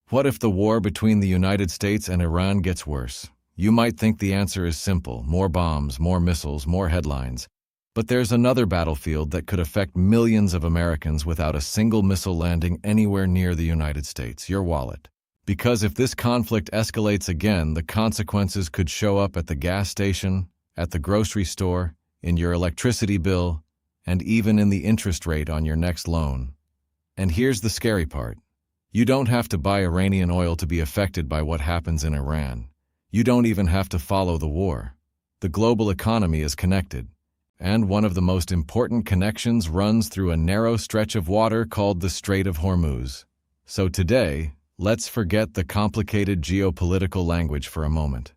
What if the war between the United States and Iran gets worse? You might think the answer is simple: more bombs, more missiles, more headlines. But there's another battlefield that could affect millions of Americans without a single missile landing anywhere near the United States: your wallet. Because if this conflict escalates again, the consequences could show up at the gas station, at the grocery store, in your electricity bill, and even in the interest rate on your next loan. And here's the scary part. You don't have to buy Iranian oil to be affected by what happens in Iran. You don't even have to follow the war. The global economy is connected, and one of the most important connections runs through a narrow stretch of water called the Strait of Hormuz. So today, let's forget the complicated geopolitical language for a moment.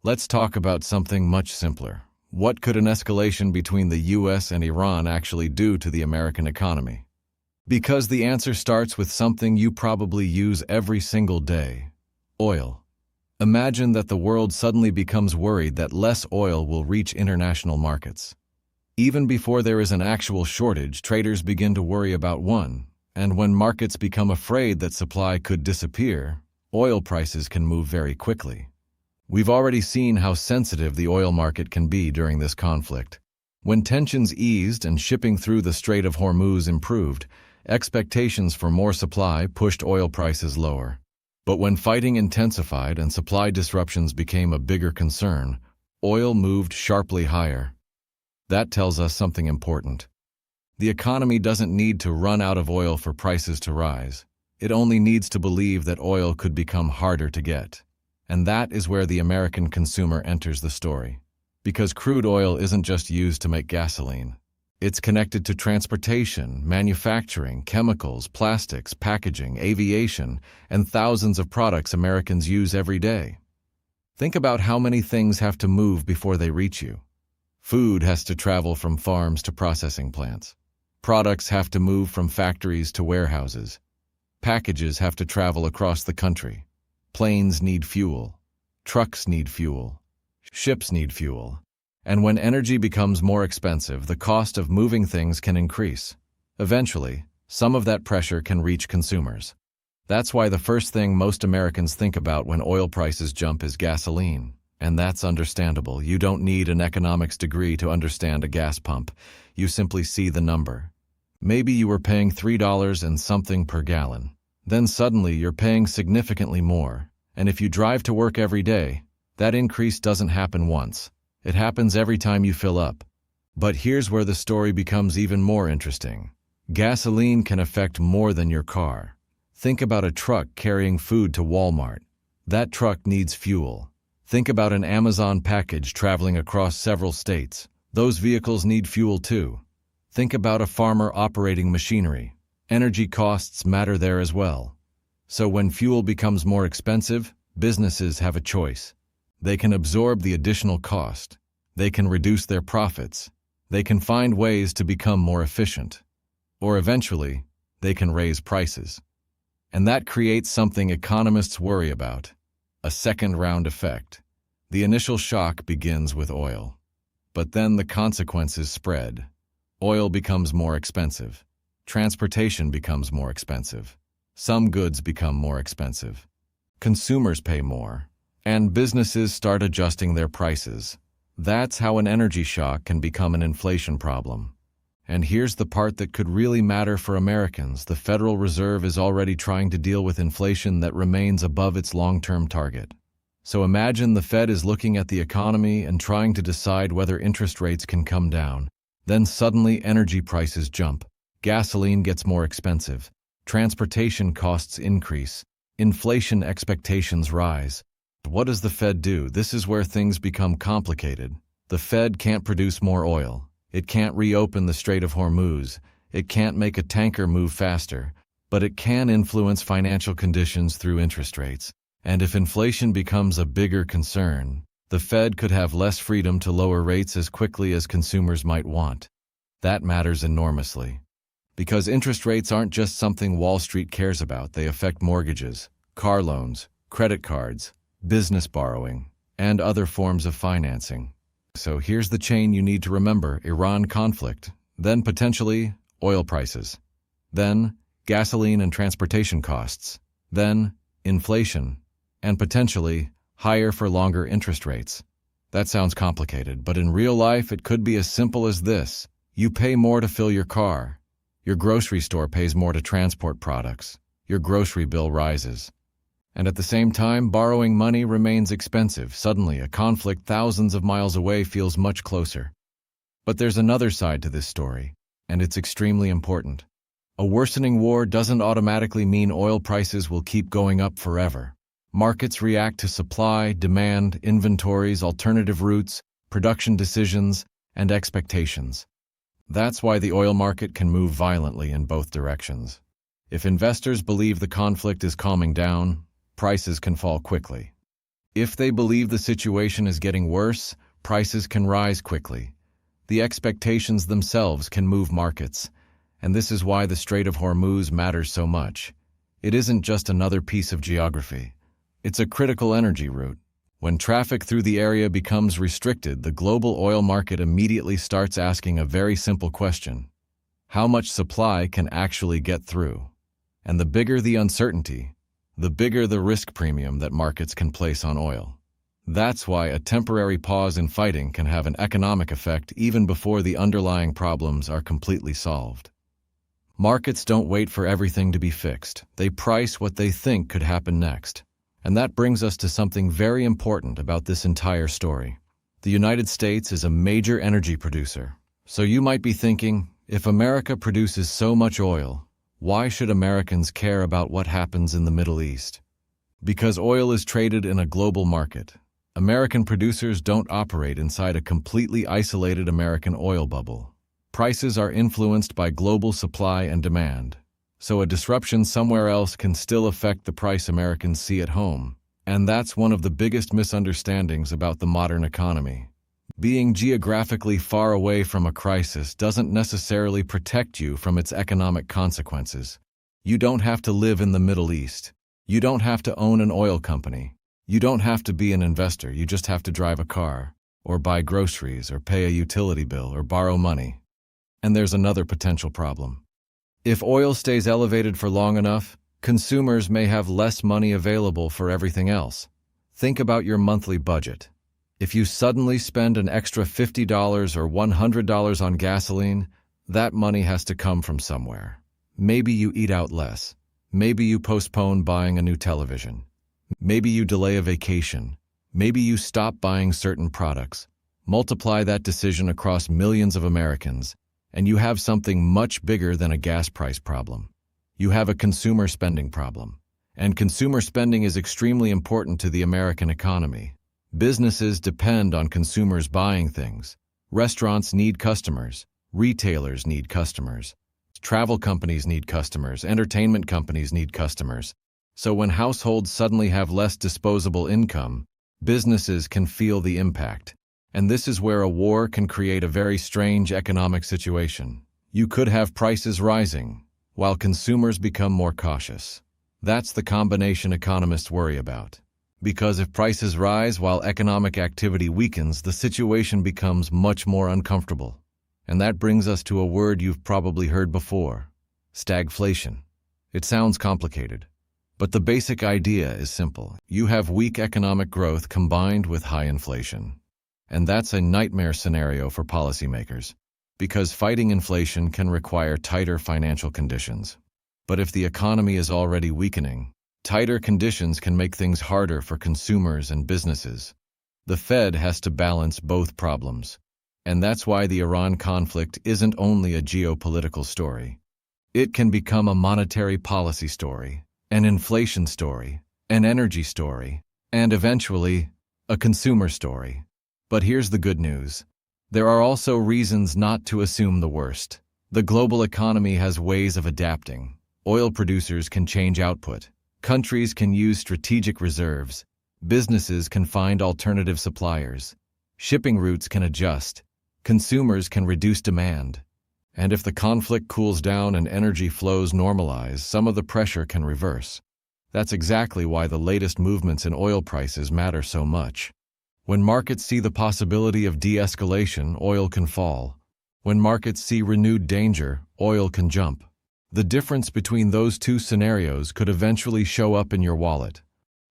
Let's talk about something much simpler. What could an escalation between the US and Iran actually do to the American economy? Because the answer starts with something you probably use every single day: oil. Imagine that the world suddenly becomes worried that less oil will reach international markets. Even before there is an actual shortage, traders begin to worry about one. And when markets become afraid that supply could disappear, oil prices can move very quickly. We've already seen how sensitive the oil market can be during this conflict. When tensions eased and shipping through the Strait of Hormuz improved, expectations for more supply pushed oil prices lower. But when fighting intensified and supply disruptions became a bigger concern, oil moved sharply higher. That tells us something important. The economy doesn't need to run out of oil for prices to rise. It only needs to believe that oil could become harder to get. And that is where the American consumer enters the story. Because crude oil isn't just used to make gasoline. It's connected to transportation, manufacturing, chemicals, plastics, packaging, aviation, and thousands of products Americans use every day. Think about how many things have to move before they reach you. Food has to travel from farms to processing plants. Products have to move from factories to warehouses. Packages have to travel across the country. Planes need fuel. Trucks need fuel. Ships need fuel. And when energy becomes more expensive, the cost of moving things can increase. Eventually, some of that pressure can reach consumers. That's why the first thing most Americans think about when oil prices jump is gasoline. And that's understandable. You don't need an economics degree to understand a gas pump. You simply see the number. Maybe you were paying $3 and something per gallon. Then suddenly you're paying significantly more. And if you drive to work every day, that increase doesn't happen once. It happens every time you fill up. But here's where the story becomes even more interesting. Gasoline can affect more than your car. Think about a truck carrying food to Walmart. That truck needs fuel. Think about an Amazon package traveling across several states. Those vehicles need fuel too. Think about a farmer operating machinery. Energy costs matter there as well. So when fuel becomes more expensive, businesses have a choice. They can absorb the additional cost. They can reduce their profits. They can find ways to become more efficient. Or eventually, they can raise prices. And that creates something economists worry about: a second-round effect. The initial shock begins with oil. But then the consequences spread. Oil becomes more expensive. Transportation becomes more expensive. Some goods become more expensive. Consumers pay more. And businesses start adjusting their prices. That's how an energy shock can become an inflation problem. And here's the part that could really matter for Americans. The Federal Reserve is already trying to deal with inflation that remains above its long-term target. So imagine the Fed is looking at the economy and trying to decide whether interest rates can come down. Then suddenly energy prices jump. Gasoline gets more expensive. Transportation costs increase. Inflation expectations rise. What does the Fed do? This is where things become complicated. The Fed can't produce more oil. It can't reopen the Strait of Hormuz. It can't make a tanker move faster. But it can influence financial conditions through interest rates. And if inflation becomes a bigger concern, the Fed could have less freedom to lower rates as quickly as consumers might want. That matters enormously. Because interest rates aren't just something Wall Street cares about. They affect mortgages, car loans, credit cards, business borrowing, and other forms of financing. So here's the chain you need to remember: Iran conflict, then potentially oil prices, then gasoline and transportation costs, then inflation, and potentially higher for longer interest rates. That sounds complicated, but in real life it could be as simple as this. You pay more to fill your car. Your grocery store pays more to transport products. Your grocery bill rises. And at the same time, borrowing money remains expensive. Suddenly, a conflict thousands of miles away feels much closer. But there's another side to this story, and it's extremely important. A worsening war doesn't automatically mean oil prices will keep going up forever. Markets react to supply, demand, inventories, alternative routes, production decisions, and expectations. That's why the oil market can move violently in both directions. If investors believe the conflict is calming down, prices can fall quickly. If they believe the situation is getting worse, prices can rise quickly. The expectations themselves can move markets, and this is why the Strait of Hormuz matters so much. It isn't just another piece of geography. It's a critical energy route. When traffic through the area becomes restricted, the global oil market immediately starts asking a very simple question: how much supply can actually get through? And the bigger the uncertainty, the bigger the risk premium that markets can place on oil. That's why a temporary pause in fighting can have an economic effect even before the underlying problems are completely solved. Markets don't wait for everything to be fixed. They price what they think could happen next. And that brings us to something very important about this entire story. The United States is a major energy producer. So you might be thinking, if America produces so much oil, why should Americans care about what happens in the Middle East? Because oil is traded in a global market. American producers don't operate inside a completely isolated American oil bubble. Prices are influenced by global supply and demand. So a disruption somewhere else can still affect the price Americans see at home. And that's one of the biggest misunderstandings about the modern economy. Being geographically far away from a crisis doesn't necessarily protect you from its economic consequences. You don't have to live in the Middle East. You don't have to own an oil company. You don't have to be an investor. You just have to drive a car, or buy groceries, or pay a utility bill, or borrow money. And there's another potential problem. If oil stays elevated for long enough, consumers may have less money available for everything else. Think about your monthly budget. If you suddenly spend an extra $50 or $100 on gasoline, that money has to come from somewhere. Maybe you eat out less. Maybe you postpone buying a new television. Maybe you delay a vacation. Maybe you stop buying certain products. Multiply that decision across millions of Americans, and you have something much bigger than a gas price problem. You have a consumer spending problem. And consumer spending is extremely important to the American economy. Businesses depend on consumers buying things. Restaurants need customers. Retailers need customers. Travel companies need customers. Entertainment companies need customers. So when households suddenly have less disposable income, businesses can feel the impact. And this is where a war can create a very strange economic situation. You could have prices rising, while consumers become more cautious. That's the combination economists worry about. Because if prices rise while economic activity weakens, the situation becomes much more uncomfortable. And that brings us to a word you've probably heard before: stagflation. It sounds complicated, but the basic idea is simple. You have weak economic growth combined with high inflation. And that's a nightmare scenario for policymakers, because fighting inflation can require tighter financial conditions. But if the economy is already weakening, tighter conditions can make things harder for consumers and businesses. The Fed has to balance both problems. And that's why the Iran conflict isn't only a geopolitical story. It can become a monetary policy story, an inflation story, an energy story, and eventually, a consumer story. But here's the good news. There are also reasons not to assume the worst. The global economy has ways of adapting. Oil producers can change output. Countries can use strategic reserves. Businesses can find alternative suppliers. Shipping routes can adjust. Consumers can reduce demand. And if the conflict cools down and energy flows normalize, some of the pressure can reverse. That's exactly why the latest movements in oil prices matter so much. When markets see the possibility of de-escalation, oil can fall. When markets see renewed danger, oil can jump. The difference between those two scenarios could eventually show up in your wallet.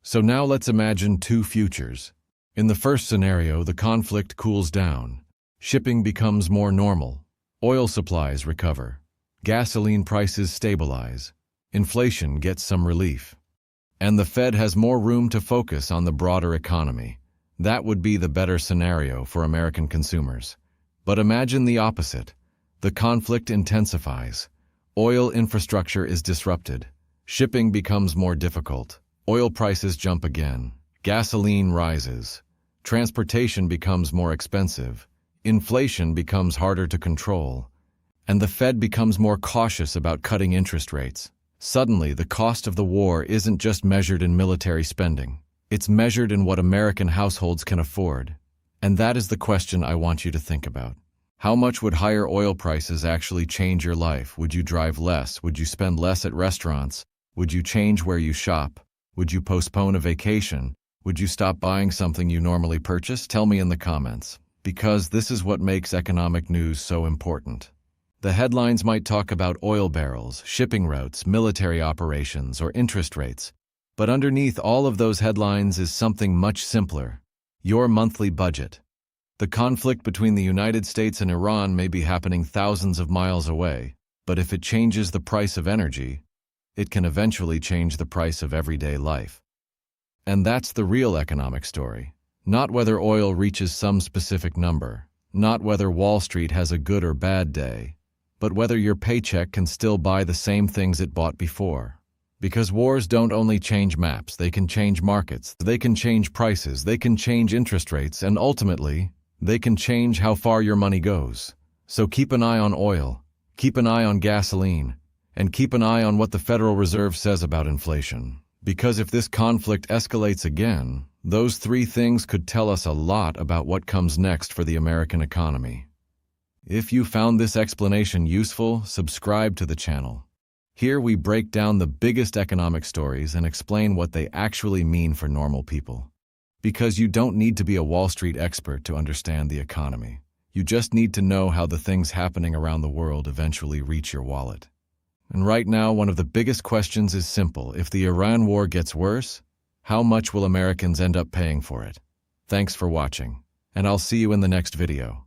So now let's imagine two futures. In the first scenario, the conflict cools down. Shipping becomes more normal. Oil supplies recover. Gasoline prices stabilize. Inflation gets some relief. And the Fed has more room to focus on the broader economy. That would be the better scenario for American consumers. But imagine the opposite. The conflict intensifies. Oil infrastructure is disrupted. Shipping becomes more difficult. Oil prices jump again. Gasoline rises. Transportation becomes more expensive. Inflation becomes harder to control. And the Fed becomes more cautious about cutting interest rates. Suddenly, the cost of the war isn't just measured in military spending. It's measured in what American households can afford. And that is the question I want you to think about. How much would higher oil prices actually change your life? Would you drive less? Would you spend less at restaurants? Would you change where you shop? Would you postpone a vacation? Would you stop buying something you normally purchase? Tell me in the comments, because this is what makes economic news so important. The headlines might talk about oil barrels, shipping routes, military operations, or interest rates, but underneath all of those headlines is something much simpler: your monthly budget. The conflict between the United States and Iran may be happening thousands of miles away, but if it changes the price of energy, it can eventually change the price of everyday life. And that's the real economic story. Not whether oil reaches some specific number, not whether Wall Street has a good or bad day, but whether your paycheck can still buy the same things it bought before. Because wars don't only change maps, they can change markets, they can change prices, they can change interest rates, and ultimately, they can change how far your money goes. So keep an eye on oil, keep an eye on gasoline, and keep an eye on what the Federal Reserve says about inflation. Because if this conflict escalates again, those three things could tell us a lot about what comes next for the American economy. If you found this explanation useful, subscribe to the channel. Here we break down the biggest economic stories and explain what they actually mean for normal people. Because you don't need to be a Wall Street expert to understand the economy. You just need to know how the things happening around the world eventually reach your wallet. And right now, one of the biggest questions is simple. If the Iran war gets worse, how much will Americans end up paying for it? Thanks for watching, and I'll see you in the next video.